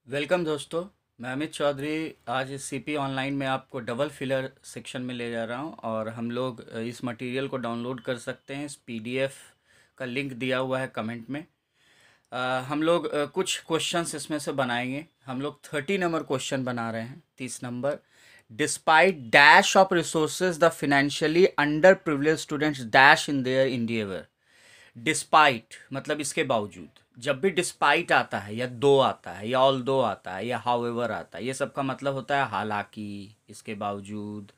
Welcome दोस्तों। मैं अमित चौधरी आज इस सीपी ऑनलाइन में आपको डबल फिलर सेक्शन में ले जा रहा हूं और हम लोग इस मटेरियल को डाउनलोड कर सकते हैं। इस पीडीएफ का लिंक दिया हुआ है कमेंट में। हम लोग कुछ क्वेश्चंस इसमें से बनाएंगे। हम लोग 30 नंबर क्वेश्चन बना रहे हैं। 30 number. Despite dash of resources the financially under privilege students dash in their endeavour. Despite मतलब इसके बावजूद। जब भी डिस्पाइट आता है या दो आता है या ऑल दो आता है या हाउएवर आता है, ये सब का मतलब होता है हालांकि, इसके बावजूद।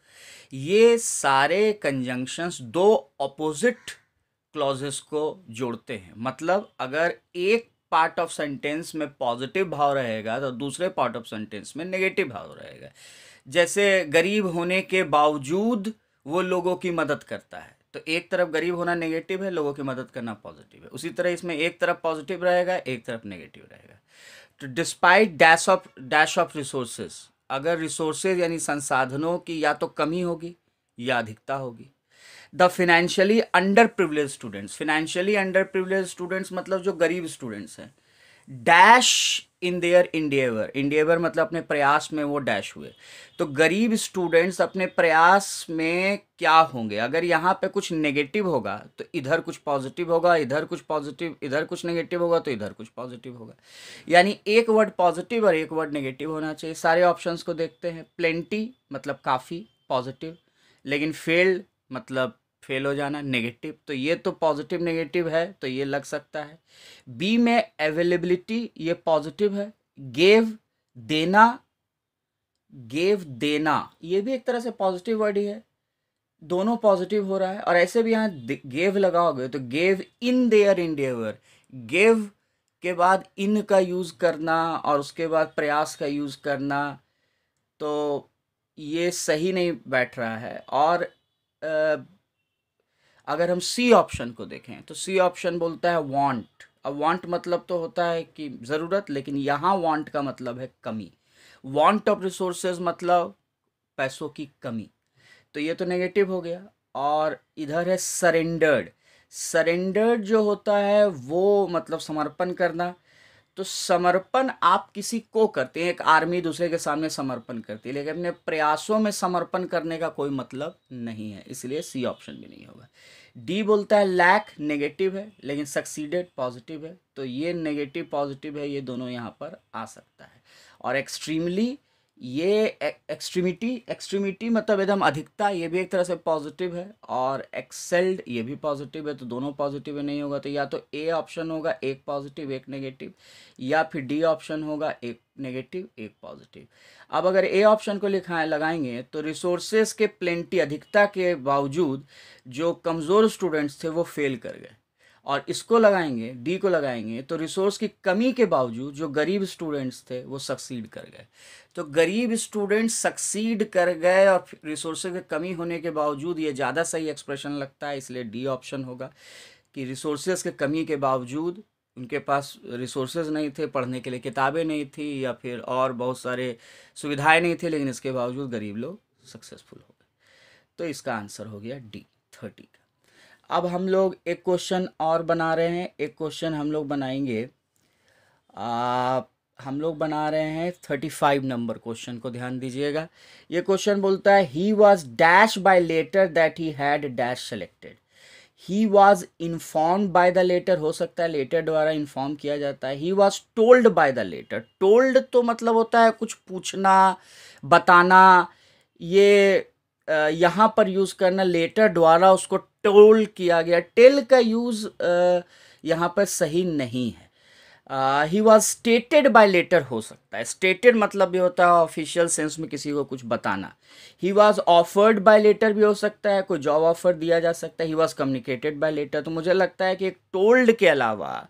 ये सारे कंजंक्शंस दो ऑपोजिट क्लॉजेस को जोड़ते हैं। मतलब अगर एक पार्ट ऑफ सेंटेंस में पॉजिटिव भाव रहेगा तो दूसरे पार्ट ऑफ सेंटेंस में नेगेटिव भाव रहेगा। जैसे गरीब होने के बावजूद वो लोगों की मदद करता है, तो एक तरफ गरीब होना नेगेटिव है, लोगों की मदद करना पॉजिटिव है। उसी तरह इसमें एक तरफ पॉजिटिव रहेगा, एक तरफ नेगेटिव रहेगा। तो डिस्पाइट डैश ऑफ रिसोर्सेज, अगर रिसोर्सेज यानी संसाधनों की या तो कमी होगी या अधिकता होगी। The financially under privilege students, financially under privilege students मतलब जो गरीब स्टूडेंट्स हैं, डैश इन देयर इंडिएवर, इंडिएवर मतलब अपने प्रयास में वो डैश हुए। तो गरीब स्टूडेंट्स अपने प्रयास में क्या होंगे? अगर यहाँ पे कुछ नेगेटिव होगा तो इधर कुछ पॉजिटिव होगा, इधर कुछ पॉजिटिव, इधर कुछ नेगेटिव होगा तो इधर कुछ पॉजिटिव होगा। यानी एक वर्ड पॉजिटिव और एक वर्ड नेगेटिव होना चाहिए। सारे ऑप्शंस को देखते हैं। प्लेंटी मतलब काफ़ी, पॉजिटिव। लेकिन फेल्ड मतलब फेल हो जाना, नेगेटिव। तो ये तो पॉजिटिव नेगेटिव है, तो ये लग सकता है। बी में अवेलेबिलिटी, ये पॉजिटिव है। गेव देना, गेव देना ये भी एक तरह से पॉजिटिव वर्ड ही है। दोनों पॉजिटिव हो रहा है। और ऐसे भी यहाँ गेव लगाओगे तो गेव इन देयर इंडिएवर, गेव के बाद इन का यूज करना और उसके बाद प्रयास का यूज करना, तो ये सही नहीं बैठ रहा है। और अगर हम सी ऑप्शन को देखें तो सी ऑप्शन बोलता है वांट। अब वांट मतलब तो होता है कि ज़रूरत, लेकिन यहाँ वांट का मतलब है कमी। वांट ऑफ रिसोर्सेज मतलब पैसों की कमी, तो ये तो नेगेटिव हो गया। और इधर है सरेंडर्ड। सरेंडर्ड जो होता है वो मतलब समर्पण करना। तो समर्पण आप किसी को करते हैं, एक आर्मी दूसरे के सामने समर्पण करती है, लेकिन अपने प्रयासों में समर्पण करने का कोई मतलब नहीं है, इसलिए सी ऑप्शन भी नहीं होगा। डी बोलता है लैक, नेगेटिव है, लेकिन सक्सीडेड पॉजिटिव है, तो ये नेगेटिव पॉजिटिव है, ये दोनों यहाँ पर आ सकता है। और एक्सट्रीमली, ये एक्सट्रीमिटी, एक्सट्रीमिटी मतलब एकदम अधिकता, ये भी एक तरह से पॉजिटिव है। और एक्सेल्ड ये भी पॉजिटिव है, तो दोनों पॉजिटिव है, नहीं होगा तो या तो ए ऑप्शन होगा, एक पॉजिटिव एक नेगेटिव, या फिर डी ऑप्शन होगा, एक नेगेटिव एक पॉजिटिव। अब अगर ए ऑप्शन को लगाएंगे तो रिसोर्सेज के प्लेंटी, अधिकता के बावजूद जो कमज़ोर स्टूडेंट्स थे वो फेल कर गए। और इसको लगाएंगे, डी को लगाएंगे, तो रिसोर्स की कमी के बावजूद जो गरीब स्टूडेंट्स थे वो सक्सीड कर गए। तो गरीब स्टूडेंट सक्सीड कर गए और रिसोर्सेज की कमी होने के बावजूद, ये ज़्यादा सही एक्सप्रेशन लगता है, इसलिए डी ऑप्शन होगा कि रिसोर्सेज के कमी के बावजूद, उनके पास रिसोर्सेज नहीं थे, पढ़ने के लिए किताबें नहीं थी या फिर और बहुत सारे सुविधाएं नहीं थी, लेकिन इसके बावजूद गरीब लोग सक्सेसफुल हो गए। तो इसका आंसर हो गया डी, 30 का। अब हम लोग एक क्वेश्चन और बना रहे हैं। एक क्वेश्चन हम लोग बनाएंगे, हम लोग बना रहे हैं 35 नंबर क्वेश्चन को, ध्यान दीजिएगा। ये क्वेश्चन बोलता है he was dash by letter that he had dash selected. He was informed by the letter, हो सकता है लेटर द्वारा इन्फॉर्म किया जाता है। He was told by the letter, told तो मतलब होता है कुछ पूछना, बताना। ये यहाँ पर यूज़ करना, लेटर द्वारा उसको टोल किया गया। टेल का यूज़ यहाँ पर सही नहीं है। He was stated by letter हो सकता है। स्टेटेड मतलब भी होता है ऑफिशियल सेंस में किसी को कुछ बताना। He was offered by letter भी हो सकता है, कोई जॉब ऑफर दिया जा सकता है। He was communicated by letter, तो मुझे लगता है कि एक टोल्ड के अलावा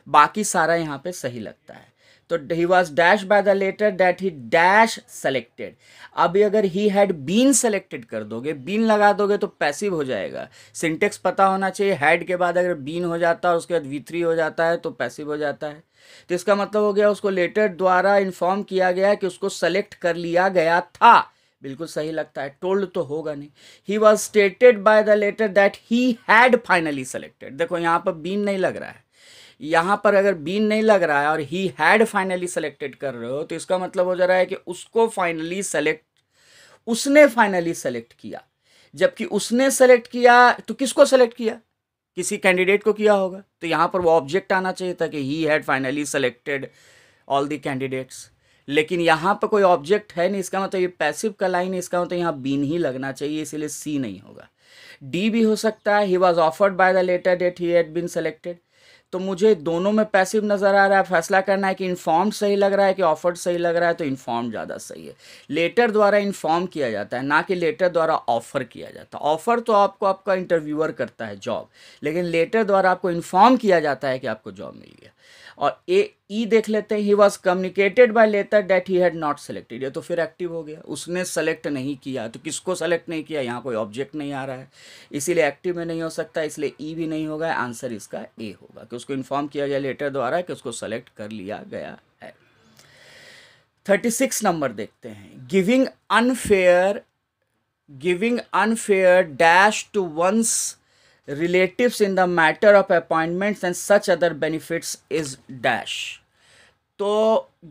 बाकी सारा यहाँ पे सही लगता है। तो he was dash by the letter that he dash selected. अभी अगर ही हैड बीन सेलेक्टेड कर दोगे, बीन लगा दोगे तो पैसिव हो जाएगा। सिंटेक्स पता होना चाहिए। हैड के बाद अगर बीन हो जाता है, उसके बाद V3 हो जाता है, तो पैसिव हो जाता है। तो इसका मतलब हो गया उसको लेटर द्वारा इन्फॉर्म किया गया कि उसको सेलेक्ट कर लिया गया था। बिल्कुल सही लगता है। टोल्ड तो होगा नहीं। He was stated by the letter that he had finally selected. देखो यहाँ पर बीन नहीं लग रहा है, यहाँ पर अगर बीन नहीं लग रहा है और ही हैड फाइनली सेलेक्टेड कर रहे हो तो इसका मतलब हो जा रहा है कि उसने फाइनली सेलेक्ट किया। जबकि उसने सेलेक्ट किया तो किसको सेलेक्ट किया? किसी कैंडिडेट को किया होगा। तो यहाँ पर वो ऑब्जेक्ट आना चाहिए था कि ही had finally selected all the candidates. लेकिन यहाँ पर कोई ऑब्जेक्ट है नहीं, इसका मतलब ये पैसिव का लाइन है, इसका मतलब यहाँ बीन ही लगना चाहिए, इसीलिए सी नहीं होगा। डी भी हो सकता है, he was offered by the letter that he had been selected. तो मुझे दोनों में पैसिव नज़र आ रहा है, फैसला करना है कि इन्फॉर्म्ड सही लग रहा है कि ऑफर्ड सही लग रहा है, तो इन्फॉर्म्ड ज़्यादा सही है। लेटर द्वारा इन्फॉर्म किया जाता है, ना कि लेटर द्वारा ऑफर किया जाता है। ऑफर तो आपको आपका इंटरव्यूअर करता है जॉब, लेकिन लेटर द्वारा आपको इन्फॉर्म किया जाता है कि आपको जॉब मिल गया। और ई देख लेते हैं, he was communicated by letter that he had not selected, ये तो फिर एक्टिव हो गया, उसने सेलेक्ट नहीं किया। तो किसको सेलेक्ट नहीं किया? यहाँ कोई ऑब्जेक्ट नहीं आ रहा है, इसीलिए एक्टिव में नहीं हो सकता, इसलिए ई भी नहीं होगा। आंसर इसका ए होगा कि उसको इन्फॉर्म किया गया लेटर द्वारा कि उसको सेलेक्ट कर लिया गया है। 36 नंबर देखते हैं, giving unfair dash to ones relatives in the matter of appointments and such other benefits is dash। तो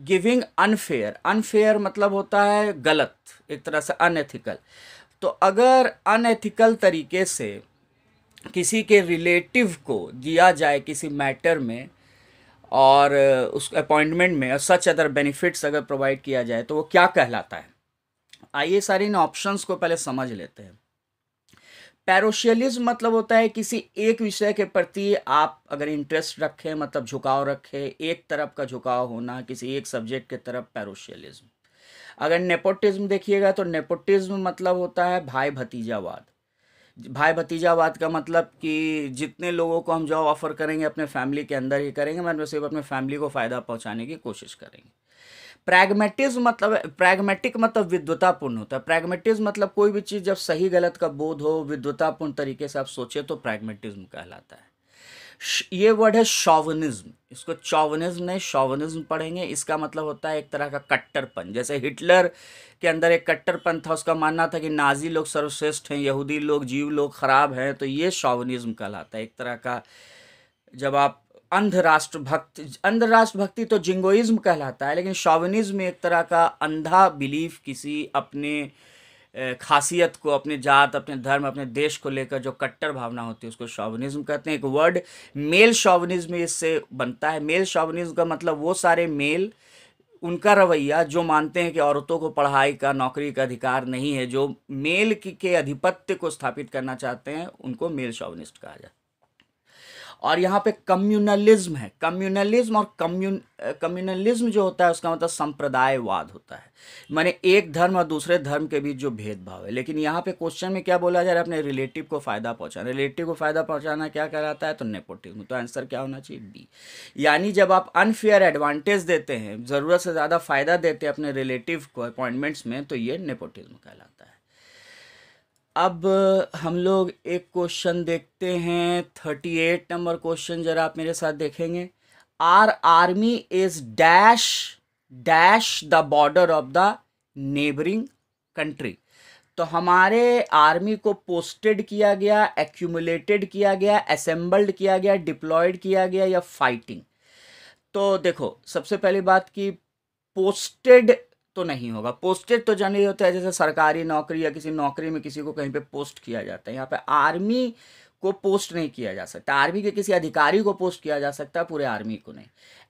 गिविंग अनफेयर मतलब होता है गलत, एक तरह से अनएथिकल। तो अगर अनएथिकल तरीके से किसी के रिलेटिव को दिया जाए किसी मैटर में और उस अपॉइंटमेंट में, और सच अदर बेनिफिट्स अगर प्रोवाइड किया जाए, तो वो क्या कहलाता है? आइए सारे इन ऑप्शंस को पहले समझ लेते हैं। पैरोशियलिज्म मतलब होता है किसी एक विषय के प्रति आप अगर इंटरेस्ट रखें, मतलब झुकाव रखें, एक तरफ का झुकाव होना किसी एक सब्जेक्ट के तरफ, पैरोशियलिज्म। अगर नेपोटिज्म देखिएगा तो नेपोटिज्म मतलब होता है भाई भतीजावाद। भाई भतीजावाद का मतलब कि जितने लोगों को हम जॉब ऑफर करेंगे अपने फैमिली के अंदर ही करेंगे, मतलब सिर्फ अपने फैमिली को फ़ायदा पहुंचाने की कोशिश करेंगे। प्रैग्मेटिक मतलब विद्वतापूर्ण होता है। प्रैग्मेटिज्म मतलब कोई भी चीज़ जब सही गलत का बोध हो, विद्वतापूर्ण तरीके से आप सोचे, तो प्रैग्मेटिज्म कहलाता है। ये वर्ड है शॉविनिज्म, इसको चौविनिज्म नहीं शॉविनिज्म पढ़ेंगे। इसका मतलब होता है एक तरह का कट्टरपन। जैसे हिटलर के अंदर एक कट्टरपन था, उसका मानना था कि नाजी लोग सर्वश्रेष्ठ हैं, यहूदी लोग, जीव लोग खराब हैं, तो ये शॉविनिज्म कहलाता है। एक तरह का जब आप अंध राष्ट्रभक्ति तो जिंगोइज्म कहलाता है, लेकिन शॉविनिज्म एक तरह का अंधा बिलीफ किसी अपने खासियत को, अपने जात, अपने धर्म, अपने देश को लेकर जो कट्टर भावना होती है उसको शॉविनिज्म कहते हैं। एक वर्ड मेल शॉविनिज्म इससे बनता है। मेल शॉविनिज्म का मतलब वो सारे मेल, उनका रवैया जो मानते हैं कि औरतों को पढ़ाई का, नौकरी का अधिकार नहीं है, जो मेल के आधिपत्य को स्थापित करना चाहते हैं, उनको मेल शॉविनिस्ट कहा जाता है। और यहाँ पे कम्युनलिज्म है। कम्युनलिज्म और कम्युनलिज्म जो होता है उसका मतलब संप्रदायवाद होता है, माने एक धर्म और दूसरे धर्म के बीच जो भेदभाव है। लेकिन यहाँ पे क्वेश्चन में क्या बोला जा रहा है? अपने रिलेटिव को फ़ायदा पहुँचाना। रिलेटिव को फ़ायदा पहुँचाना क्या कहलाता है? तो नेपोटिज्म। तो आंसर क्या होना चाहिए? बी। यानी जब आप अनफेयर एडवांटेज देते हैं, ज़रूरत से ज़्यादा फ़ायदा देते हैं अपने रिलेटिव को अपॉइंटमेंट्स में, तो ये नेपोटिज्म कहलाता है। अब हम लोग एक क्वेश्चन देखते हैं, 38 नंबर क्वेश्चन, जरा आप मेरे साथ देखेंगे। Our army is dash dash the border of the neighbouring country. तो हमारे आर्मी को पोस्टेड किया गया, एक्यूमुलेटेड किया गया, असेंबल्ड किया गया, डिप्लॉयड किया गया, या फाइटिंग। तो देखो, सबसे पहली बात कि पोस्टेड तो नहीं होगा। पोस्टेड तो जनरली होता है जैसे सरकारी नौकरी या किसी नौकरी में किसी को कहीं पे पोस्ट किया जाता है। यहाँ पे आर्मी को पोस्ट नहीं किया जा सकता। आर्मी के किसी अधिकारी को पोस्ट किया जा सकता है, पूरे आर्मी को नहीं।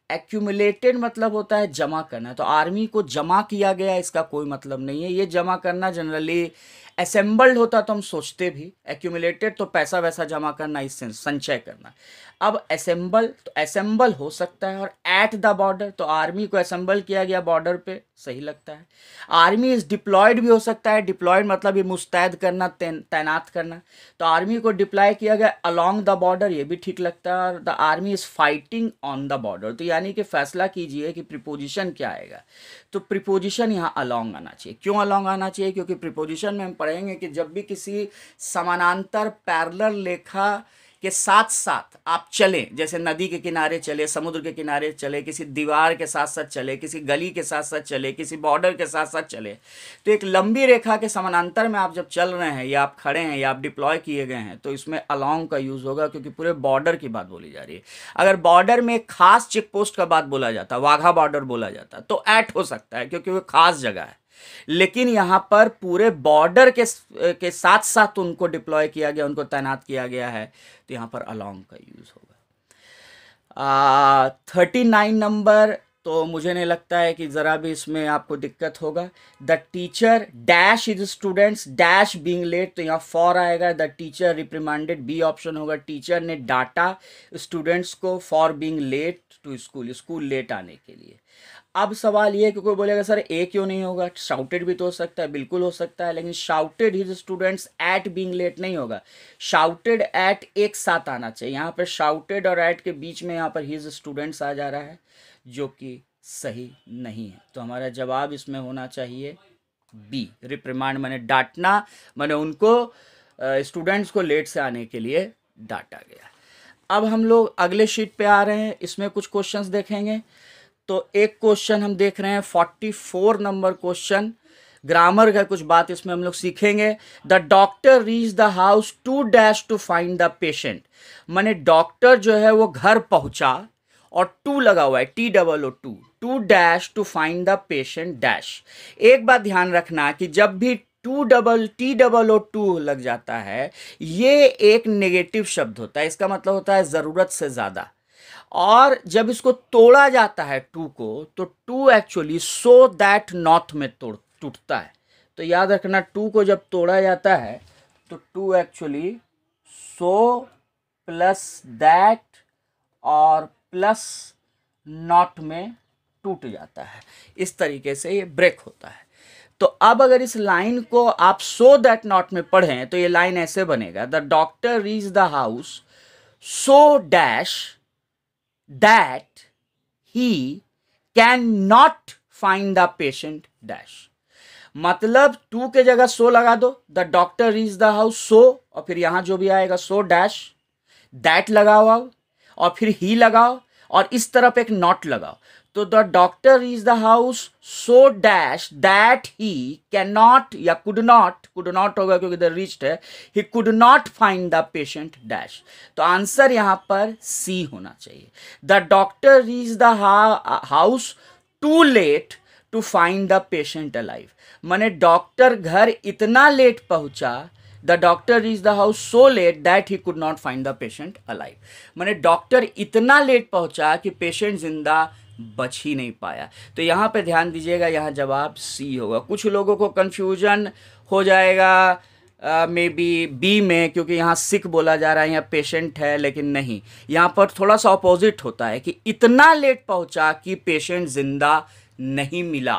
एक्यूमुलेटेड मतलब होता है जमा करना, तो आर्मी को जमा किया गया इसका कोई मतलब नहीं है। ये जमा करना जनरली असेंबल्ड होता तो हम सोचते भी, एक्यूमुलेटेड तो पैसा वैसा जमा करना, इससे संचय करना। अब असेंबल हो सकता है। और एट द बॉर्डर, तो आर्मी को असेंबल किया गया बॉर्डर पे, सही लगता है। आर्मी इज डिप्लॉयड भी हो सकता है। डिप्लॉयड मतलब ये मुस्तैद करना, तैनात करना। तो आर्मी को डिप्लॉय किया गया अलोंग द बॉर्डर, ये भी ठीक लगता है। और the army is fighting on the border, तो यानी कि फैसला कीजिए कि प्रीपोजिशन क्या आएगा। तो प्रीपोजिशन यहाँ अलोंग आना चाहिए। क्यों अलोंग आना चाहिए? क्योंकि प्रीपोजिशन में हम पढ़ेंगे कि जब भी किसी समानांतर पैरेलल रेखा के साथ साथ आप चलें, जैसे नदी के किनारे चले, समुद्र के किनारे चले, किसी दीवार के साथ साथ चले, किसी गली के साथ साथ चले, किसी बॉर्डर के साथ साथ चले, तो एक लंबी रेखा के समानांतर में आप जब चल रहे हैं या आप खड़े हैं या आप डिप्लॉय किए गए हैं, तो इसमें अलोंग का यूज़ होगा, क्योंकि पूरे बॉर्डर की बात बोली जा रही है। अगर बॉर्डर में एक खास चेक पोस्ट का बात बोला जाता, वाघा बॉर्डर बोला जाता, तो एट हो सकता है क्योंकि वो खास जगह है, लेकिन यहां पर पूरे बॉर्डर के साथ साथ उनको डिप्लॉय किया गया, उनको तैनात किया गया है, तो यहां पर अलोंग का यूज होगा। 39 नंबर, तो मुझे नहीं लगता है कि ज़रा भी इसमें आपको दिक्कत होगा। The teacher dash is students dash being late, तो यहाँ फॉर आएगा। The teacher reprimanded, B option होगा। टीचर ने डांटा स्टूडेंट्स को for being late to school, school late आने के लिए। अब सवाल ये है कि कोई बोलेगा सर ए क्यों नहीं होगा, शाउटेड भी तो हो सकता है, बिल्कुल हो सकता है, लेकिन shouted his students at being late नहीं होगा। शाउटेड एट एक साथ आना चाहिए, यहाँ पर शाउटेड और एट के बीच में यहाँ पर हिज स्टूडेंट्स आ जा रहा है, जो कि सही नहीं है। तो हमारा जवाब इसमें होना चाहिए बी, रिप्रिमांड माने डांटना, माने उनको स्टूडेंट्स को लेट से आने के लिए डांटा गया। अब हम लोग अगले शीट पे आ रहे हैं, इसमें कुछ क्वेश्चंस देखेंगे। तो एक क्वेश्चन हम देख रहे हैं 44 नंबर क्वेश्चन, ग्रामर का कुछ बात इसमें हम लोग सीखेंगे। The doctor reach the house too dash to find the patient, माने डॉक्टर जो है वो घर पहुंचा और टू लगा हुआ है, TOO, too dash to find the patient dash. एक बात ध्यान रखना कि जब भी TOO लग जाता है, ये एक नेगेटिव शब्द होता है, इसका मतलब होता है ज़रूरत से ज़्यादा। और जब इसको तोड़ा जाता है टू को, तो too actually so that not में टूटता है। तो याद रखना, टू को जब तोड़ा जाता है तो too actually so plus that और प्लस नॉट में टूट जाता है। इस तरीके से ये ब्रेक होता है। तो अब अगर इस लाइन को आप सो दैट नॉट में पढ़ें तो ये लाइन ऐसे बनेगा, the doctor reach the house so dash that he cannot find the patient dash। मतलब टू के जगह सो लगा दो, the doctor reach the house सो, और फिर यहां जो भी आएगा सो डैश, दैट लगाओ और फिर ही लगाओ और इस तरफ एक नॉट लगाओ। तो the doctor reach the house so dash that he can not या कुड नॉट होगा क्योंकि द रीच्ड है, he could not find the patient dash. तो आंसर यहां पर सी होना चाहिए। The doctor reach the house too late to find the patient alive, माने डॉक्टर घर इतना लेट पहुंचा, the doctor reach the house so late that he could not find the patient alive, माने doctor इतना late पहुंचा कि patient जिंदा बच ही नहीं पाया। तो यहाँ पे ध्यान दीजिएगा, यहाँ जवाब सी होगा। कुछ लोगों को कंफ्यूजन हो जाएगा मे बी बी में, क्योंकि यहाँ सिक बोला जा रहा है, यहाँ पेशेंट है, लेकिन नहीं, यहाँ पर थोड़ा सा अपोजिट होता है कि इतना लेट पहुंचा कि पेशेंट जिंदा नहीं मिला।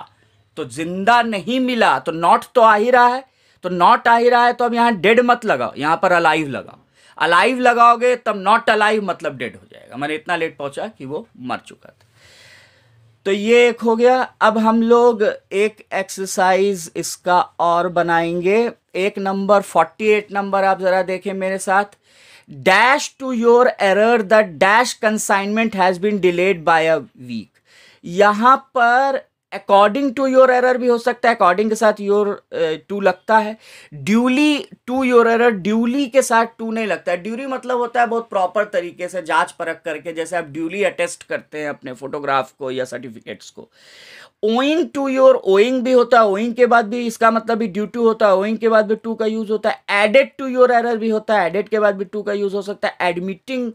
तो जिंदा नहीं मिला तो नॉट तो आ ही रहा है, तो नॉट आ ही रहा है, तो अब यहाँ डेड मत लगाओ, यहाँ पर अलाइव लगाओ। अलाइव लगाओगे तब नॉट अलाइव मतलब डेड हो जाएगा, मैंने इतना लेट पहुंचा कि वो मर चुका था। तो ये एक हो गया। अब हम लोग एक एक्सरसाइज इसका और बनाएंगे। एक नंबर 48 नंबर आप जरा देखें मेरे साथ। Dash to your error the dash consignment has been delayed by a week. यहां पर अकॉर्डिंग टू योर एरर भी हो सकता है, अकॉर्डिंग के साथ योर टू लगता है। Duly to your error, duly के साथ टू नहीं लगता है। ड्यूली मतलब होता है बहुत प्रॉपर तरीके से जांच परख करके, जैसे आप ड्यूली अटेस्ट करते हैं अपने फोटोग्राफ को या सर्टिफिकेट्स को। ओइंग टू योर, ओइंग भी होता है, ओइंग के बाद भी इसका मतलब भी ड्यू टू होता है, ओइंग के बाद भी टू का यूज होता है। एडेड टू योर एरर भी होता है, एडेड के बाद भी टू का यूज हो सकता है। Admitting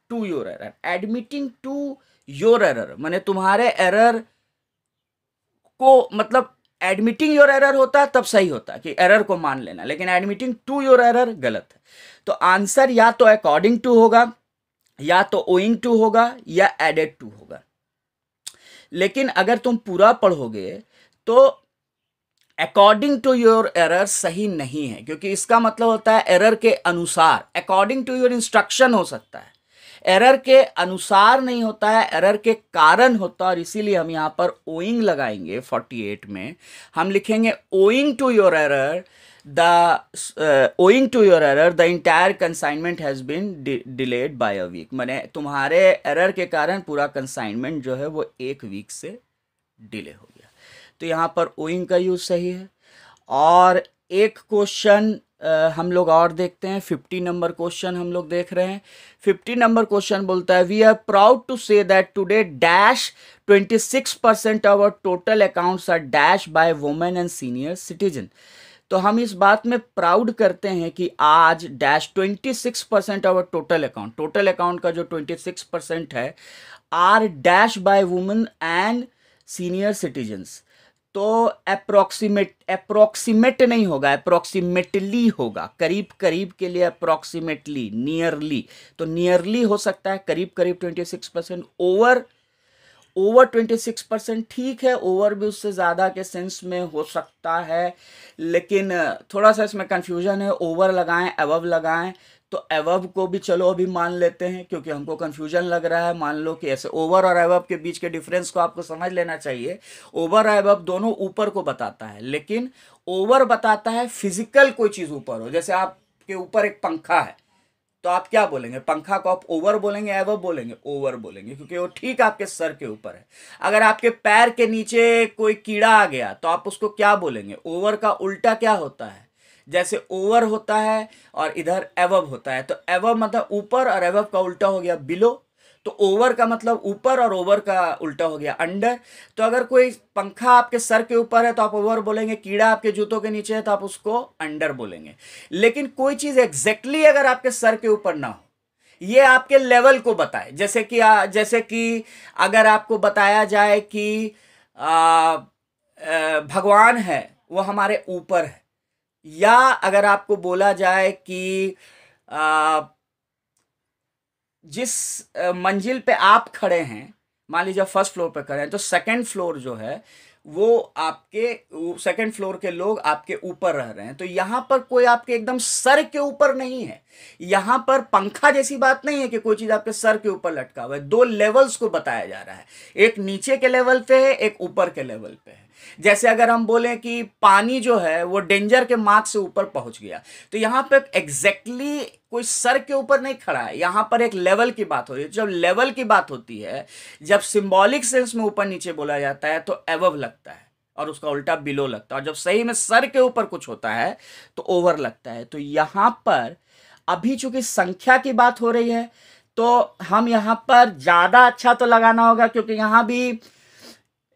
to your error, admitting to your error माने तुम्हारे एरर को, मतलब एडमिटिंग योर एरर होता है तब सही होता है कि एरर को मान लेना, लेकिन एडमिटिंग टू योर एरर गलत है। तो आंसर या तो अकॉर्डिंग टू होगा, या तो ओइंग टू होगा, या एडेड टू होगा। लेकिन अगर तुम पूरा पढ़ोगे तो अकॉर्डिंग टू योर एरर सही नहीं है, क्योंकि इसका मतलब होता है एरर के अनुसार। अकॉर्डिंग टू योर इंस्ट्रक्शन हो सकता है, एरर के अनुसार नहीं होता है, एरर के कारण होता है। और इसीलिए हम यहाँ पर ओइंग लगाएंगे 48 में, हम लिखेंगे owing to your error the entire consignment has been delayed by a week. माने तुम्हारे एरर के कारण पूरा कंसाइनमेंट जो है वो एक वीक से डिले हो गया। तो यहाँ पर ओइंग का यूज सही है। और एक क्वेश्चन हम लोग और देखते हैं, 50 नंबर क्वेश्चन हम लोग देख रहे हैं। 50 नंबर क्वेश्चन बोलता है we are proud to say that today dash 26% of our total accounts are dash by women and senior citizen. तो हम इस बात में प्राउड करते हैं कि आज डैश 26% ऑफ टोटल अकाउंट का जो 26% है are dash by women and senior citizens. तो अप्रोक्सीमेट नहीं होगा, अप्रोक्सीमेटली होगा, करीब करीब के लिए अप्रोक्सीमेटली, नियरली। तो नियरली हो सकता है, करीब करीब 26%। ओवर 26% ठीक है, ओवर भी उससे ज़्यादा के सेंस में हो सकता है, लेकिन थोड़ा सा इसमें कन्फ्यूजन है। ओवर लगाएं अबव लगाएं, तो अबव को भी चलो अभी मान लेते हैं क्योंकि हमको कन्फ्यूजन लग रहा है। मान लो कि ऐसे ओवर और अबव के बीच के डिफरेंस को आपको समझ लेना चाहिए। ओवर और अबव दोनों ऊपर को बताता है, लेकिन ओवर बताता है फिजिकल कोई चीज़ ऊपर हो। जैसे आपके ऊपर एक पंखा है तो आप क्या बोलेंगे, पंखा को आप ओवर बोलेंगे अबव बोलेंगे? ओवर बोलेंगे, क्योंकि वो ठीक आपके सर के ऊपर है। अगर आपके पैर के नीचे कोई कीड़ा आ गया तो आप उसको क्या बोलेंगे? ओवर का उल्टा क्या होता है? जैसे ओवर होता है और इधर अबव होता है, तो अबव मतलब ऊपर और अबव का उल्टा हो गया बिलो। तो ओवर का मतलब ऊपर और ओवर का उल्टा हो गया अंडर। तो अगर कोई पंखा आपके सर के ऊपर है तो आप ओवर बोलेंगे, कीड़ा आपके जूतों के नीचे है तो आप उसको अंडर बोलेंगे। लेकिन कोई चीज एग्जैक्टली अगर आपके सर के ऊपर ना हो, ये आपके लेवल को बताए। जैसे कि अगर आपको बताया जाए कि भगवान है वो हमारे ऊपर है, या अगर आपको बोला जाए कि जिस मंजिल पे आप खड़े हैं, मान लीजिए फर्स्ट फ्लोर पे खड़े हैं, तो सेकंड फ्लोर जो है वो आपके सेकंड फ्लोर के लोग आपके ऊपर रह रहे हैं। तो यहां पर कोई आपके एकदम सर के ऊपर नहीं है। यहां पर पंखा जैसी बात नहीं है कि कोई चीज आपके सर के ऊपर लटका हुआ है। दो लेवल्स को बताया जा रहा है, एक नीचे के लेवल पे है, एक ऊपर के लेवल पे है। जैसे अगर हम बोलें कि पानी जो है वो डेंजर के मार्क से ऊपर पहुंच गया, तो यहां पे एग्जैक्टली कोई सर के ऊपर नहीं खड़ा है, यहां पर एक लेवल की बात हो रही है। जब लेवल की बात होती है, जब सिंबॉलिक सेंस में ऊपर नीचे बोला जाता है तो अबव लगता है और उसका उल्टा बिलो लगता है। और जब सही में सर के ऊपर कुछ होता है तो ओवर लगता है। तो यहां पर अभी चूंकि संख्या की बात हो रही है तो हम यहां पर ज्यादा अच्छा तो लगाना होगा, क्योंकि यहां भी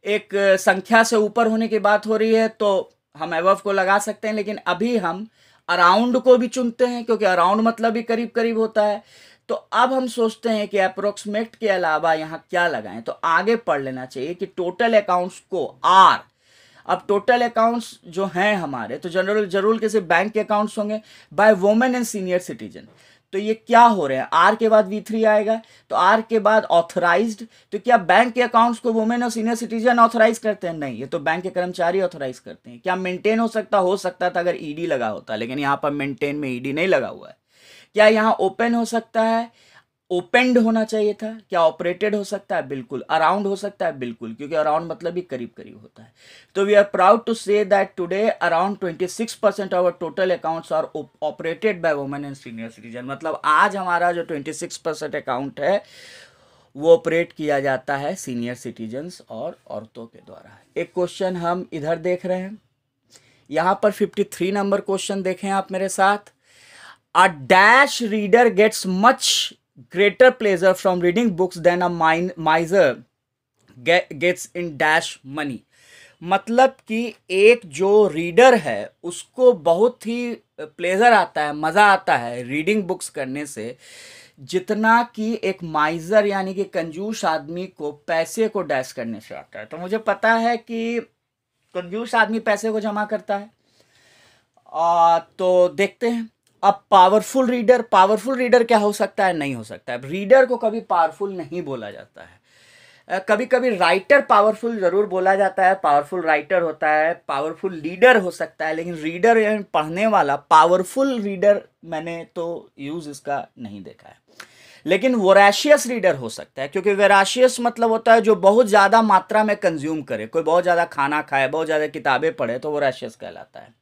एक संख्या से ऊपर होने की बात हो रही है, तो हम अबव को लगा सकते हैं। लेकिन अभी हम अराउंड को भी चुनते हैं, क्योंकि अराउंड मतलब भी करीब करीब होता है। तो अब हम सोचते हैं कि अप्रोक्सीमेट के अलावा यहाँ क्या लगाएं। तो आगे पढ़ लेना चाहिए कि टोटल अकाउंट्स को आर। अब टोटल अकाउंट्स जो हैं हमारे, तो जरूर किसी बैंक के अकाउंट्स होंगे bye women and senior citizen. तो ये क्या हो रहे हैं, आर के बाद V3 आएगा, तो आर के बाद ऑथराइज्ड। तो क्या बैंक के अकाउंट्स को वुमेन और सीनियर सिटीजन ऑथराइज करते हैं? नहीं, ये तो बैंक के कर्मचारी ऑथराइज करते हैं। क्या मेंटेन हो सकता था अगर ईडी लगा होता, लेकिन यहाँ पर मेंटेन में ईडी नहीं लगा हुआ है। क्या यहाँ ओपन हो सकता है? ओपेंड होना चाहिए था। क्या ऑपरेटेड हो सकता है? बिल्कुल। अराउंड हो सकता है? बिल्कुल, क्योंकि अराउंड मतलब भी करीब करीब होता है। तो we are proud to say that today around 26% of total accounts are operated by women and senior citizen. मतलब आज हमारा जो 26% अकाउंट है वो ऑपरेट किया जाता है सीनियर सिटीजन्स और औरतों के द्वारा। एक क्वेश्चन हम इधर देख रहे हैं, यहाँ पर 53 नंबर क्वेश्चन देखें आप मेरे साथ। A dash reader gets much greater pleasure from reading books than a miser gets in dash money। मतलब कि एक जो रीडर है उसको बहुत ही प्लेजर आता है, मज़ा आता है रीडिंग बुक्स करने से, जितना कि एक माइजर यानी कि कंजूस आदमी को पैसे को डैश करने से आता है। तो मुझे पता है कि कंजूस आदमी पैसे को जमा करता है। तो देखते हैं। अब पावरफुल रीडर क्या हो सकता है? नहीं हो सकता है। रीडर को कभी पावरफुल नहीं बोला जाता है। कभी कभी राइटर पावरफुल जरूर बोला जाता है, पावरफुल राइटर होता है, पावरफुल लीडर हो सकता है, लेकिन रीडर पढ़ने वाला पावरफुल रीडर मैंने तो यूज इसका नहीं देखा है। लेकिन वोराशियस रीडर हो सकता है, क्योंकि वेराशियस मतलब होता है जो बहुत ज़्यादा मात्रा में कंज्यूम करे, कोई बहुत ज़्यादा खाना खाए, बहुत ज़्यादा किताबें पढ़े, तो वोराशियस कहलाता है।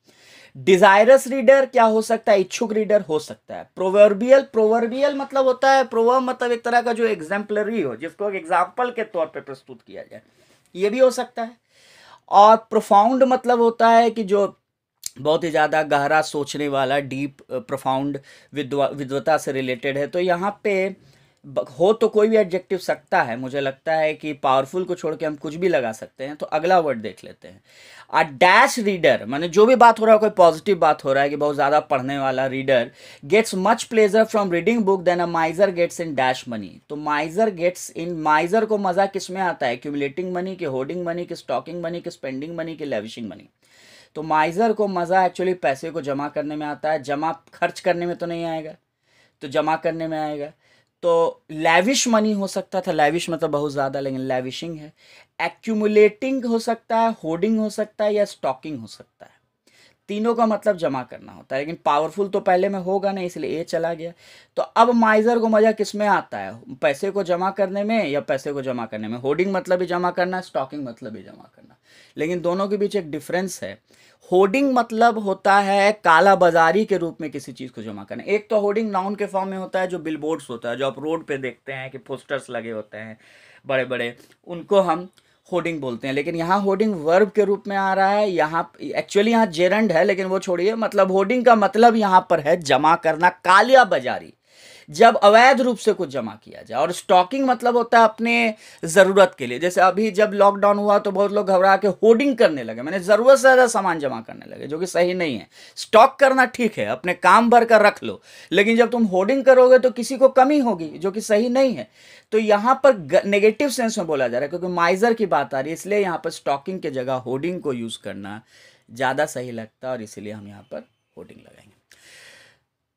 डिजायरस रीडर क्या हो सकता है? इच्छुक रीडर हो सकता है। प्रोवर्बियल, प्रोवर्बियल मतलब होता है, प्रोवर्ब मतलब एक तरह का जो एग्जाम्पलरी हो, जिसको एक एग्जाम्पल के तौर पे प्रस्तुत किया जाए, ये भी हो सकता है। और प्रोफाउंड मतलब होता है कि जो बहुत ही ज़्यादा गहरा सोचने वाला, डीप प्रोफाउंड विद्वता से रिलेटेड है। तो यहाँ पे हो तो कोई भी एडजेक्टिव सकता है, मुझे लगता है कि पावरफुल को छोड़ के हम कुछ भी लगा सकते हैं। तो अगला वर्ड देख लेते हैं। अ डैश रीडर, माने जो भी बात हो रहा है, कोई पॉजिटिव बात हो रहा है कि बहुत ज़्यादा पढ़ने वाला reader gets much pleasure from reading book than a miser gets in dash money. तो माइजर गेट्स इन, माइजर को मज़ा किस में आता है? एक्यूमुलेटिंग मनी, के होर्डिंग मनी, के स्टॉकिंग मनी, के स्पेंडिंग मनी, के लेविशिंग मनी। तो माइजर को मज़ा एक्चुअली पैसे को जमा करने में आता है, जमा खर्च करने में तो नहीं आएगा, तो जमा करने में आएगा। तो लैविश मनी हो सकता था, लैविश मतलब बहुत ज़्यादा, लेकिन लैविशिंग है। एक्यूमुलेटिंग हो सकता है, होर्डिंग हो सकता है, या स्टॉकिंग हो सकता है। तीनों का मतलब जमा करना होता है, लेकिन पावरफुल तो पहले में होगा नहीं, इसलिए ए चला गया। तो अब माइजर को मजा किस में आता है? पैसे को जमा करने में या पैसे को जमा करने में? होर्डिंग मतलब भी जमा करना, स्टॉकिंग मतलब भी जमा करना, लेकिन दोनों के बीच एक डिफरेंस है। होर्डिंग मतलब होता है काला बाजारी के रूप में किसी चीज़ को जमा करना। एक तो होर्डिंग नाउन के फॉर्म में होता है, जो बिलबोर्ड्स होता है, जो आप रोड पे देखते हैं कि पोस्टर्स लगे होते हैं बड़े बड़े, उनको हम होर्डिंग बोलते हैं। लेकिन यहाँ होर्डिंग वर्ब के रूप में आ रहा है। यहाँ एक्चुअली यहाँ जेरंड है, लेकिन वो छोड़िए, मतलब होर्डिंग का मतलब यहाँ पर है जमा करना, कालिया बाजारी, जब अवैध रूप से कुछ जमा किया जाए। और स्टॉकिंग मतलब होता है अपने ज़रूरत के लिए। जैसे अभी जब लॉकडाउन हुआ तो बहुत लोग घबरा के होर्डिंग करने लगे, मैंने ज़रूरत से ज़्यादा सामान जमा करने लगे, जो कि सही नहीं है। स्टॉक करना ठीक है, अपने काम भर कर रख लो, लेकिन जब तुम होर्डिंग करोगे तो किसी को कमी होगी, जो कि सही नहीं है। तो यहाँ पर नेगेटिव सेंस में बोला जा रहा है, क्योंकि माइजर की बात आ रही है, इसलिए यहाँ पर स्टॉकिंग की जगह होर्डिंग को यूज़ करना ज़्यादा सही लगता है, और इसीलिए हम यहाँ पर होर्डिंग लगाएंगे।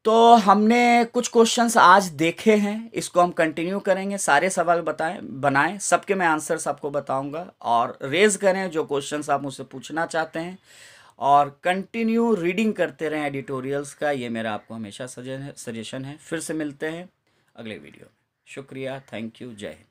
तो हमने कुछ क्वेश्चंस आज देखे हैं, इसको हम कंटिन्यू करेंगे। सारे सवाल बनाएं, सबके मैं आंसर्स आपको बताऊंगा, और रेज करें जो क्वेश्चंस आप मुझसे पूछना चाहते हैं, और कंटिन्यू रीडिंग करते रहें एडिटोरियल्स का, ये मेरा आपको हमेशा सजेशन है। फिर से मिलते हैं अगले वीडियो में। शुक्रिया, थैंक यू, जय हिंद।